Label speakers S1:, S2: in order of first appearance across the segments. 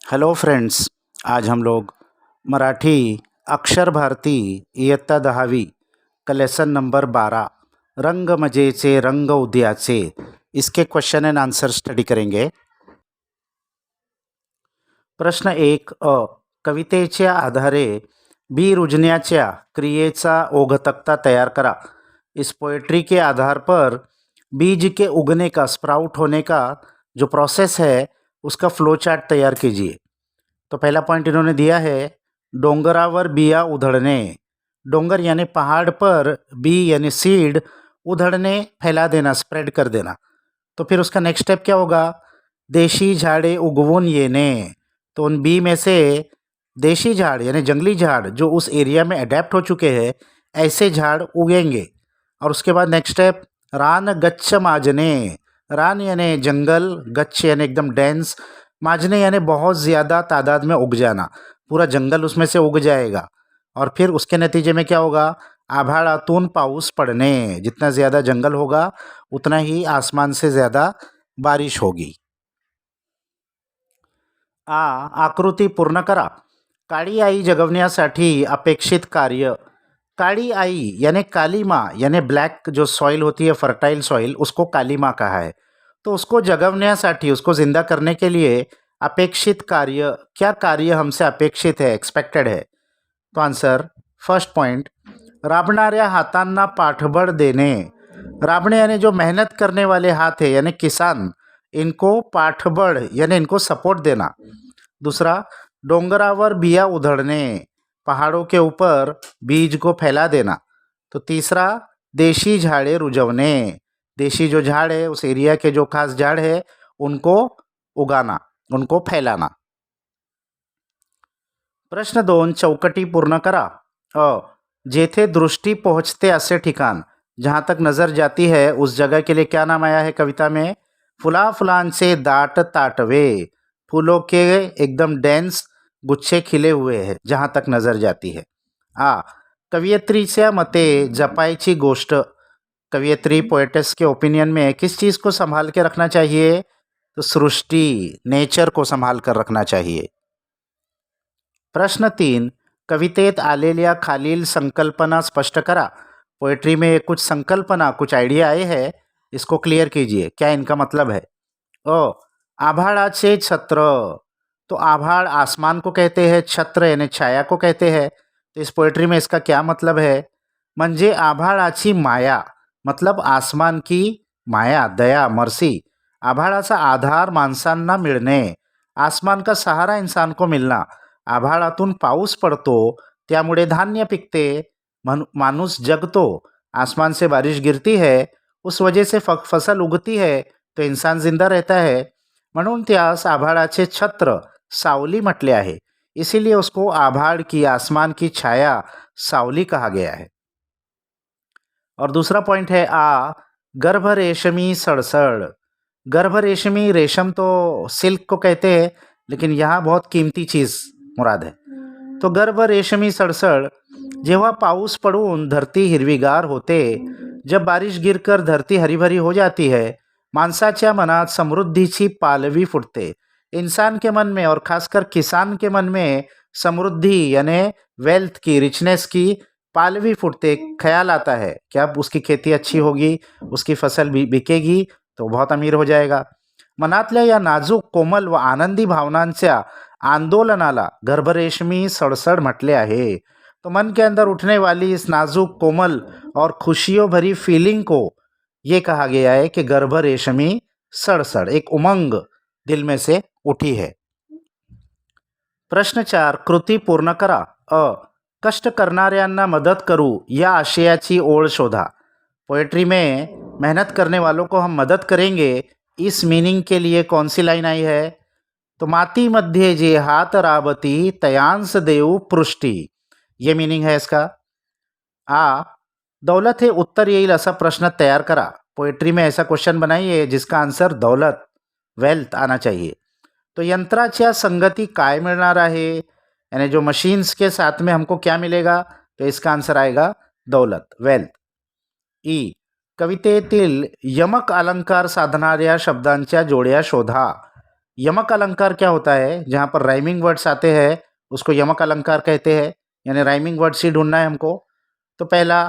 S1: Hello friends, आज हम लोग मराठी अक्षर भारती इयत्ता 10वी का लेसन नंबर 12 रंग मजेचे रंग उदयाचे इसके क्वेश्चन एंड आंसर स्टडी करेंगे। प्रश्न 1 कवितेच्या आधारे बी रुजण्याच्या क्रियेचा ओघतक्ता तैयार करा। इस पोएट्री के आधार पर बीज के उगने का स्प्राउट होने का जो प्रोसेस है उसका फ्लो चार्ट तैयार कीजिए। तो पहला पॉइंट इन्होंने दिया है डोंगरावर बिया उधड़ने। डोंगर यानी पहाड़ पर बी यानी सीड, उधड़ने फैला देना, स्प्रेड कर देना। तो फिर उसका नेक्स्ट स्टेप क्या होगा? देशी झाड़े उगवून येने। तो उन बी में से देशी झाड़ यानी जंगली झाड़ जो उस एरिया में अडेप्ट हो चुके हैं ऐसे झाड़ उगेंगे। और उसके बाद नेक्स्ट स्टेप रान गच्छ माजने। रान यानी जंगल, गच्छ यानी एकदम डेंस, माजने यानी बहुत ज़्यादा तादाद में उग जाना, पूरा जंगल उसमें से उग जाएगा। और फिर उसके नतीजे में क्या होगा? आभाळातून पाऊस पड़ने। जितना ज़्यादा जंगल होगा उतना ही आसमान से ज़्यादा बारिश होगी। आकृती पूर्ण करा। काळी आई जगवण्यासाठी अपेक्षित कार्य। काली आई यानी काली माँ यानी ब्लैक जो सॉइल होती है, फर्टाइल सॉइल, उसको काली माँ कहा है। तो उसको जगवण्यासाठी, उसको जिंदा करने के लिए अपेक्षित कार्य, क्या कार्य हमसे अपेक्षित है, एक्सपेक्टेड है? तो आंसर फर्स्ट पॉइंट, राबणाऱ्या हातांना पाठबळ देने। राबणे यानी जो मेहनत करने वाले हाथ है यानी किसान, इनको पाठबळ यानी इनको सपोर्ट देना। दूसरा, डोंगरावर बिया उधड़ने, पहाड़ों के ऊपर बीज को फैला देना। तो तीसरा, देशी झाड़े रुजवने, देशी जो झाड़ है उस एरिया के जो खास झाड़ है उनको उगाना, उनको फैलाना। प्रश्न 2 चौकटी पूर्ण करा। जेथे दृष्टि पहुँचते असे ठिकाण, जहाँ तक नज़र जाती है उस जगह के लिए क्या नाम आया है कविता में? फुला फुलांचे दाट ताटवे। फूलों के एकदम डेंस गुच्छे खिले हुए हैं जहाँ तक नज़र जाती है। कवयित्रीच्या मते जपायची गोष्ट। कवयित्री पोएटेस के ओपिनियन में किस चीज़ को संभाल के रखना चाहिए? तो सृष्टि, नेचर को संभाल कर रखना चाहिए। प्रश्न 3 कवितेत आलेल्या खालील संकल्पना स्पष्ट करा। पोएट्री में कुछ संकल्पना, कुछ आइडिया आए हैं, इसको क्लियर कीजिए, क्या इनका मतलब है? आभाळाचे छत्र। तो आभाळ आसमान को कहते हैं, छत्र यानी छाया को कहते हैं। तो इस पोएट्री में इसका क्या मतलब है? म्हणजे आभाळाची माया, मतलब आसमान की माया, दया, मर्सी। आभाळाचा आधार माणसांना मिळणे, आसमान का सहारा इंसान को मिलना। आभाळातून पाऊस पडतो त्यामुळे धान्य पिकते, माणूस जगतो, आसमान से बारिश गिरती है, उस वजह से फसल उगती है, तो इंसान जिंदा रहता है। म्हणून त्यास आभाळाचे छत्र, सावली म्हटले आहे। इसीलिए उसको आभाळ की, आसमान की छाया, सावली कहा गया है। और दूसरा पॉइंट है गर्भ रेशमी सड़सड़। गर्भ रेशमी, रेशम तो सिल्क को कहते हैं, लेकिन यहाँ बहुत कीमती चीज़ मुराद है। तो गर्भ रेशमी सड़सड़, जेव्हा पाऊस पडून धरती हिरवीगार होते, जब बारिश गिरकर धरती हरीभरी हो जाती है, माणसाच्या मनात समृद्धीची पालवी फुटते। इंसान के मन में और खासकर किसान के मन में समृद्धि यानी वेल्थ की, रिचनेस की पालवी फुटते, ख्याल आता है कि अब उसकी खेती अच्छी होगी, उसकी फसल भी बिकेगी तो बहुत अमीर हो जाएगा। मनातल्या या नाजूक, कोमल व आनंदी भावनांच्या आंदोलनाला गर्भरेशमी सड़सड़ म्हटले आहे। तो मन के अंदर उठने वाली इस नाजुक, कोमल और खुशियों भरी फीलिंग को ये कहा गया है कि गर्भ रेशमी सड़सड़, एक उमंग दिल में से उठी है। प्रश्न 4 कृती पूर्ण करा। कष्ट करणाऱ्यांना मदद करू या आशयाची ओळ शोधा। पोएट्री में मेहनत करने वालों को हम मदद करेंगे, इस मीनिंग के लिए कौन सी लाइन आई है? तो माती मध्ये जे हात राबती तयांस देऊ पृष्टी, ये मीनिंग है इसका। दौलत हे उत्तर येईल असा प्रश्न तैयार करा। पोएट्री में ऐसा क्वेश्चन बनाइए जिसका आंसर दौलत, वेल्थ आना चाहिए। तो यंत्राच्या संगती काय मिळणार आहे, यानी जो मशीन्स के साथ में हमको क्या मिलेगा? तो इसका आंसर आएगा दौलत, वेल्थ। कवितेतील यमक अलंकार साधणाऱ्या शब्दांच्या जोड्या शोधा। यमक अलंकार क्या होता है? जहाँ पर राइमिंग वर्ड्स आते हैं उसको यमक अलंकार कहते हैं, यानी राइमिंग वर्ड्स ही ढूंढना है हमको। तो पहला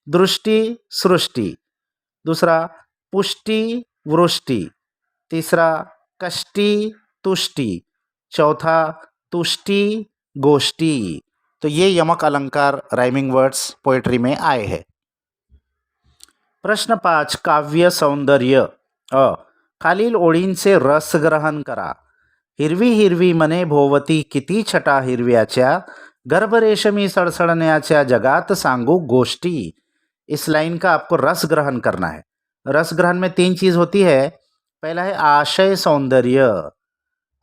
S1: दृष्टि सृष्टि, दूसरा पुष्टि वृष्टि, तीसरा कष्टि तुष्टि, चौथा तुष्टि गोष्ठी। तो ये यमक अलंकार राइमिंग वर्ड्स पोएट्री में आए हैं। प्रश्न 5, काव्य सौंदर्य। खालील ओळींचे रस ग्रहण करा। हिरवी हिरवी मने भोवती किती छटा हिरव्याच्या, गर्भरेशमी सड़सड़ण्याच्या जगात सांगू गोष्टी। इस लाइन का आपको रस ग्रहण करना है। रस ग्रहण में 3 चीज़ होती है। पहला है आशय सौंदर्य,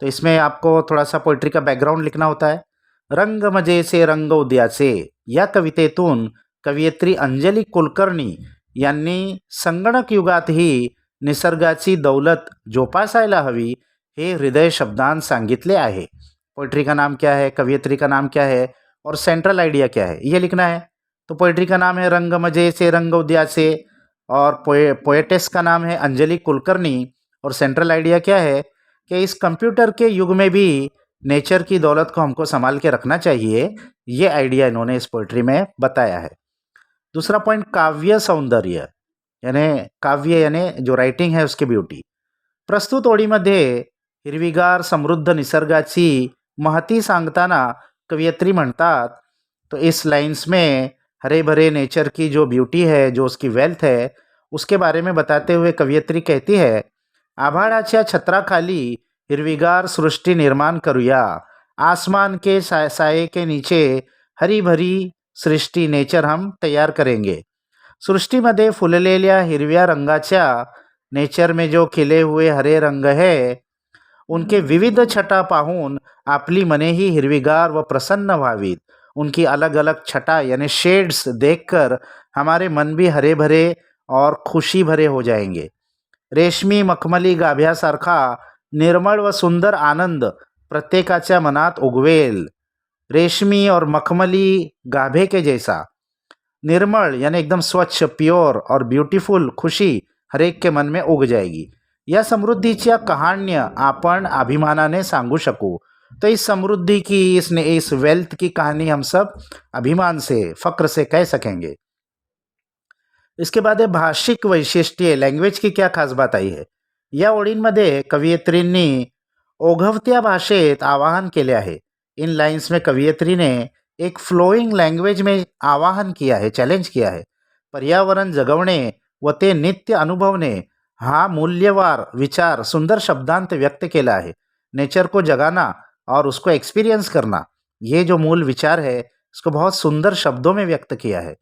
S1: तो इसमें आपको थोड़ा सा पोइट्री का बैकग्राउंड लिखना होता है। रंग मजेचे रंग उद्याचे या कवितेतून कवयित्री अंजली कुलकर्णी यांनी संगणक युगातही निसर्गाची दौलत जोपासायला हवी हे हृदय शब्दांत सांगितले आहे। पोइट्री का नाम क्या है, कवयित्री का नाम क्या है और सेंट्रल आइडिया क्या है, ये लिखना है। तो पोइट्री का नाम है रंग मजे से रंग उद्यासे और पोएटेस का नाम है अंजलि कुलकर्णी। और सेंट्रल आइडिया क्या है कि इस कंप्यूटर के युग में भी नेचर की दौलत को हमको संभाल के रखना चाहिए। ये आइडिया इन्होंने इस पोइट्री में बताया है। दूसरा पॉइंट काव्य सौंदर्य, यानी काव्य यानी जो राइटिंग है उसकी ब्यूटी। प्रस्तुत ओळीमध्ये हिरवीगार समृद्ध निसर्गाची महती सांगताना कवयित्री म्हणतात, तो इस लाइन्स में हरे भरे नेचर की जो ब्यूटी है, जो उसकी वेल्थ है, उसके बारे में बताते हुए कवयित्री कहती है, आभाळाच्या छत्राखाली हिरवीगार सृष्टि निर्माण करूया, आसमान के साये के नीचे हरी भरी सृष्टि नेचर हम तैयार करेंगे। सृष्टीमध्ये फुललेल्या हिरव्या रंगाच्या, नेचर में जो खिले हुए हरे रंग है, उनके विविध छटा पाहून आपली मनेही हिरवीगार व प्रसन्न व्हावीत। उनकी अलग अलग छटा यानी शेड्स देखकर हमारे मन भी हरे भरे और खुशी भरे हो जाएंगे। रेशमी मखमली गाभ्यासारखा निर्मळ व सुंदर आनंद प्रत्येकाच्या मनात उगवेल। रेशमी और मखमली गाभे के जैसा निर्मल यानी एकदम स्वच्छ प्योर और ब्यूटीफुल खुशी हर एक के मन में उग जाएगी। या समृद्धीच्या कहाण्या आपण अभिमानाने सांगू शकू। तो इस समृद्धि की, इस वेल्थ की कहानी हम सब अभिमान से, फक्र से कह सकेंगे। इसके बाद है भाषिक वैशिष्ट्ये, लँग्वेज की क्या खास बात आई है। या ओळींमध्ये कवयित्रींनी ओघवत्या भाषेत आवाहन केले आहे। इन लाइन्स में कवयित्री ने एक फ्लोइंग लैंग्वेज में आवाहन किया है, चैलेंज किया है। पर्यावरण जगवणे व ते नित्य अनुभवणे हा मूल्यवार विचार सुंदर शब्दांत व्यक्त केला आहे। नेचर को जगाना और उसको एक्सपीरियंस करना, ये जो मूल विचार है इसको बहुत सुंदर शब्दों में व्यक्त किया है।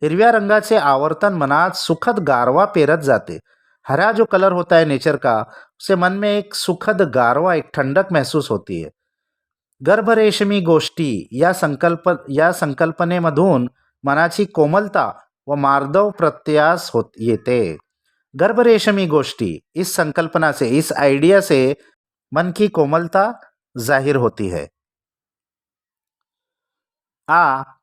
S1: हिरव्या रंगाचे आवर्तन मनात सुखद गारवा पेरत जाते। हरा जो कलर होता है नेचर का, उससे मन में एक सुखद गारवा, एक ठंडक महसूस होती है। गर्भरेशमी गोष्टी या संकल्पनेमधून मनाची कोमलता व मार्दव प्रत्यास होत येते। गर्भरेशमी गोष्टी, इस संकल्पना से, इस आइडिया से मन की कोमलता जाहिर होती है।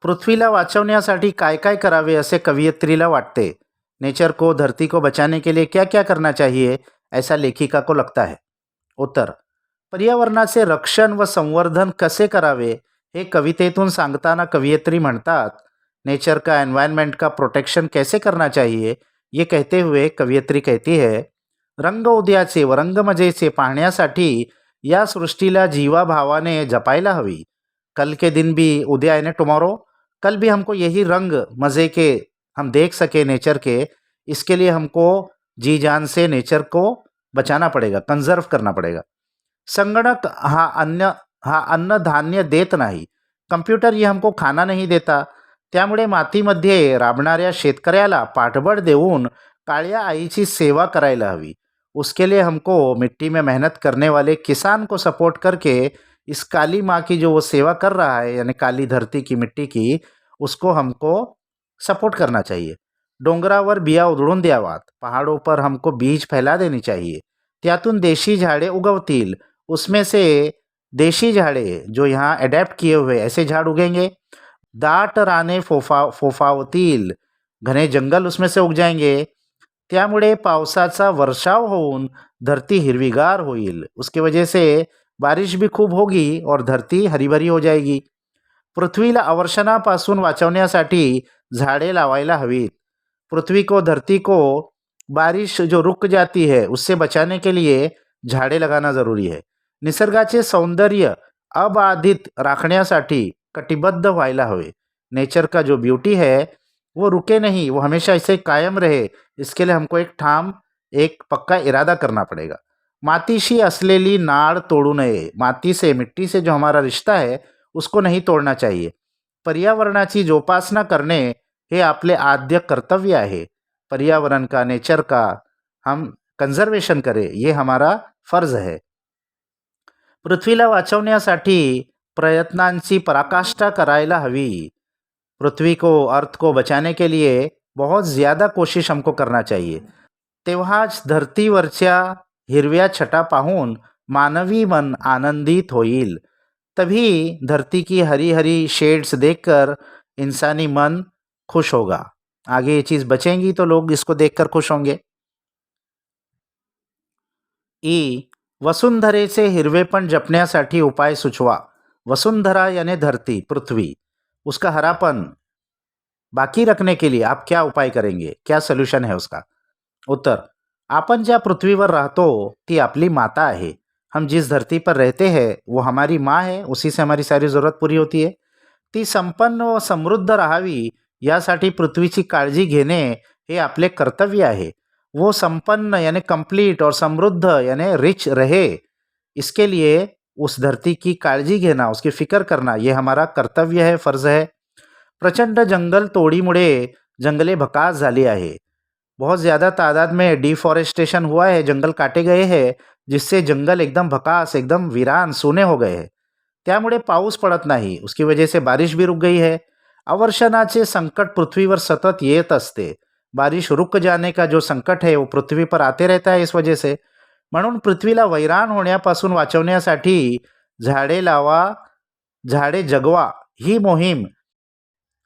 S1: पृथ्वीला वाचवण्यासाठी काय काय करावे असे कवयित्रीला वाटते। नेचर को, धरती को बचाने के लिए क्या क्या करना चाहिए, ऐसा लेखिका को लगता है। उत्तर, पर्यावरणाचे रक्षण व संवर्धन कसे करावे हे कवितेतून सांगताना कवयित्री म्हणतात। नेचर का, एनवायरनमेंट का प्रोटेक्शन कैसे करना चाहिए, ये कहते हुए कवयित्री कहती है, रंग उद्याचे व रंगमजेचे पाहण्यासाठी या सृष्टीला जीवाभावाने जपायला हवी। कल के दिन भी, उद्या यानी टुमारो, कल भी हमको यही रंग मज़े के हम देख सके नेचर के, इसके लिए हमको जी जान से नेचर को बचाना पड़ेगा, कंजर्व करना पड़ेगा। संगणक हा अन्न धान्य देत नाही, कम्प्युटर ये हमको खाना नहीं देता। त्यामुळे मातीमध्ये राबणाऱ्या शेतकऱ्याला पाठबळ देऊन काळ्या आईची सेवा करायला हवी। उसके लिए हमको मिट्टी में मेहनत करने वाले किसान को सपोर्ट करके इस काली माँ की जो वो सेवा कर रहा है, यानी काली धरती की, मिट्टी की, उसको हमको सपोर्ट करना चाहिए। डोंगरावर बिया उधळून द्यावात, पहाड़ों पर हमको बीज फैला देनी चाहिए, त्यातून देशी झाड़े उगवतील। उसमें से देशी झाड़े जो यहाँ अडेप्ट किए हुए ऐसे झाड़ उगेंगे। दाट राने फोफावतील, घने जंगल उसमें से उग जाएंगे। त्यामुळे पावसाचा वर्षाव होऊन धरती हिरवीगार होईल. उसकी वजह से बारिश भी खूप होगी और धरती हरीभरी हो जाएगी. पृथ्वीला अवर्षणापासून वाचवण्यासाठी झाडे लावायला हवीत. पृथ्वी को, धरती को बारिश जो रुक जाती है उससे बचाने के लिए झाडे लगाना जरूरी है. निसर्गाचे सौंदर्य अबाधित राखण्यासाठी कटिबद्ध व्हायला हवे. नेचर का जो ब्यूटी है वो रुके नहीं, वो हमेशा ऐसे कायम रहे. इसके लिए हमको एक पक्का इरादा करना पड़ेगा. मातीशी असलेली नाळ तोडू नये. माती से, मिट्टी से जो हमारा रिश्ता है उसको नहीं तोड़ना चाहिए. पर्यावरणाची जोपासना करणे हे आपले आद्य कर्तव्य आहे. पर्यावरण का, नेचर का हम कंजर्वेशन करें, ये हमारा फर्ज है. पृथ्वीला वाचवण्यासाठी प्रयत्नांची पराकाष्ठा करायला हवी. पृथ्वी को, अर्थ को बचाने के लिए बहुत ज़्यादा कोशिश हमको करना चाहिए. तेव्हाच धरतीवरच्या हिरव्या छटा पाहून मानवी मन आनंदित होईल. तभी धरती की हरी हरी शेड्स देखकर इंसानी मन खुश होगा. आगे ये चीज़ बचेंगी तो लोग इसको देखकर खुश होंगे. वसुंधरेचे हिरवेपण जपण्यासाठी उपाय सुचवा. वसुंधरा यानी धरती, पृथ्वी, उसका हरापन बाकी रखने के लिए आप क्या उपाय करेंगे, क्या सोल्यूशन है उसका? उत्तर, आपण ज्या पृथ्वीवर राहतो ती आपली माता आहे. हम जिस धरती पर रहते हैं वो हमारी माँ है. उसी से हमारी सारी ज़रूरत पूरी होती है. ती संपन्न व समृद्ध राहावी यासाठी पृथ्वीची काळजी घेणे हे आपले कर्तव्य आहे. वो संपन्न यानी कंप्लीट और समृद्ध यानी रिच रहे, इसके लिए उस धरती की काळजी घेना, उसकी फिक्र करना, ये हमारा कर्तव्य है, फर्ज है. प्रचंड जंगल तोडीमुळे जंगले भकास झाली आहे. बहुत ज़्यादा तादाद में डिफॉरेस्टेशन हुआ है, जंगल काटे गए हैं, जिससे जंगल एकदम भकास, एकदम वीरान, सूने हो गए हैं. त्यामुळे पाऊस पडत नाही. उसकी वजह से बारिश भी रुक गई है. अवर्षणाचे संकट पृथ्वीवर सतत येत असते. बारिश रुक जाने का जो संकट है वो पृथ्वी पर आते रहता है इस वजह से. म्हणून पृथ्वीला वैराण होण्यापासून वाचवण्यासाठी झाडे लावा, झाडे जगवा ही मोहीम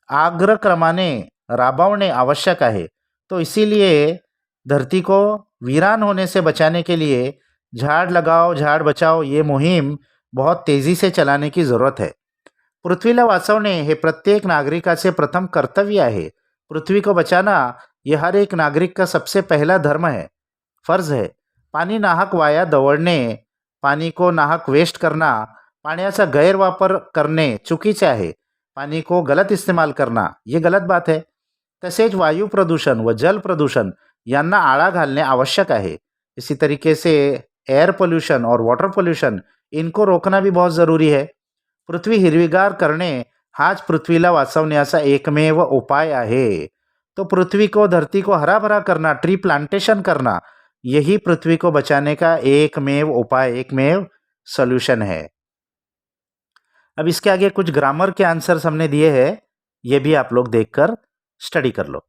S1: अग्रक्रमाने राबवणे आवश्यक आहे. तो इसीलिए धरती को वीरान होने से बचाने के लिए झाड़ लगाओ, झाड़ बचाओ ये मुहिम बहुत तेज़ी से चलाने की ज़रूरत है. पृथ्वीला वाचवणे हे प्रत्येक नागरिकाचे प्रथम कर्तव्य आहे. पृथ्वी को बचाना ये हर एक नागरिक का सबसे पहला धर्म है, फर्ज है. पाणी नाहक वाया दवडणे, पाणी को नाहक वेस्ट करना, पाण्याचा गैरवापर करणे चुकीचे आहे. पानी को गलत इस्तेमाल करना ये गलत बात है. तसेच वायु प्रदूषण व जल प्रदूषण यांना आळा घालणे आवश्यक आहे. इसी तरीके से एयर पोल्यूशन और वाटर पोल्यूशन इनको रोकना भी बहुत ज़रूरी है. पृथ्वी हिरवीगार करणे हाच पृथ्वीला वाचवण्याचा एकमेव उपाय आहे. तो पृथ्वी को, धरती को हरा भरा करना, ट्री प्लांटेशन करना, यही पृथ्वी को बचाने का एकमेव उपाय, एकमेव सोल्यूशन है. अब इसके आगे कुछ ग्रामर के आंसर्स हमने दिए हैं, ये भी आप लोग देखकर स्टडी कर लो.